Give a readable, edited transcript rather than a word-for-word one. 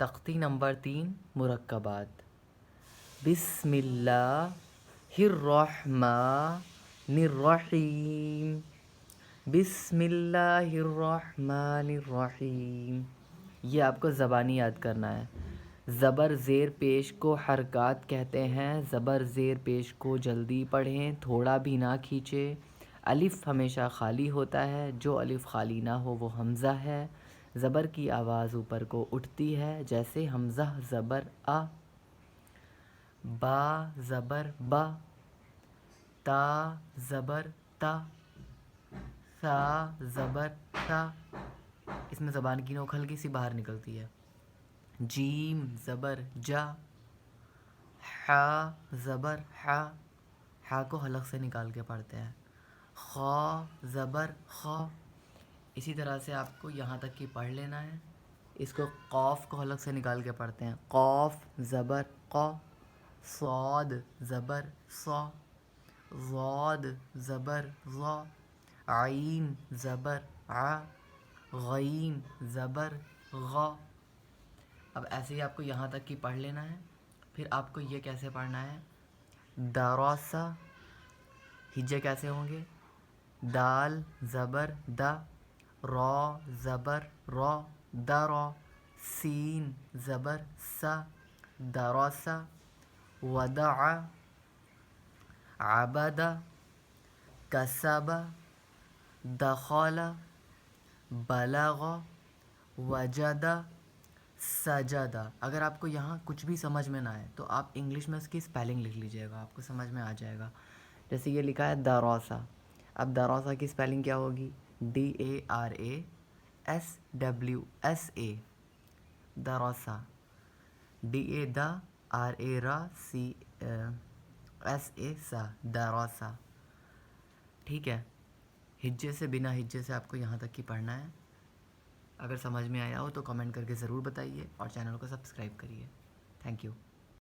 تختی نمبر 3 مرکبات. بسم اللہ الرحمن الرحیم. بسم اللہ الرحمن الرحیم. یہ آپ کو زبانی یاد کرنا ہے. زبر زیر پیش کو حرکات کہتے ہیں. زبر زیر پیش کو جلدی پڑھیں، تھوڑا بھی نہ کھینچے. الف ہمیشہ خالی ہوتا ہے، جو الف خالی نہ ہو وہ حمزہ ہے. زبر کی آواز اوپر کو اٹھتی ہے، جیسے حمزہ زبر آ، با زبر با، تا زبر تا، سا زبر تا. اس میں زبان کی نوک ہلکی سی باہر نکلتی ہے. جیم زبر جا، حا زبر حا، حا کو حلق سے نکال کے پڑھتے ہیں. خا زبر خا. اسی طرح سے آپ کو یہاں تک کی پڑھ لینا ہے. اس کو قاف کو حلق سے نکال کے پڑھتے ہیں. قاف زبر قا، صاد زبر صا، ضاد زبر ضا، عین زبر ع، غین زبر غا. اب ایسے ہی آپ کو یہاں تک کی پڑھ لینا ہے. پھر آپ کو یہ کیسے پڑھنا ہے؟ دراسا. ہجے کیسے ہوں گے؟ دال زبر دا، را زبر را، درا. سین زبر سا، دراسا. ودع عبد، کسب، دخل، بلغ، وجد، سجد. اگر آپ کو یہاں کچھ بھی سمجھ میں نہ آئے تو آپ انگلش میں اس کی اسپیلنگ لکھ لیجئے گا، آپ کو سمجھ میں آ جائے گا. جیسے یہ لکھا ہے دراسا. اب دراسا کی اسپیلنگ کیا ہوگی؟ DARASWSA، دراسا. DA دا، RA را، SA سا، دراسا. ٹھیک ہے. ہجے سے بنا ہجے سے آپ کو یہاں تک کی پڑھنا ہے. اگر سمجھ میں آیا ہو تو کمنٹ کر کے ضرور بتائیے اور چینل کو سبسکرائب کریے. Thank you.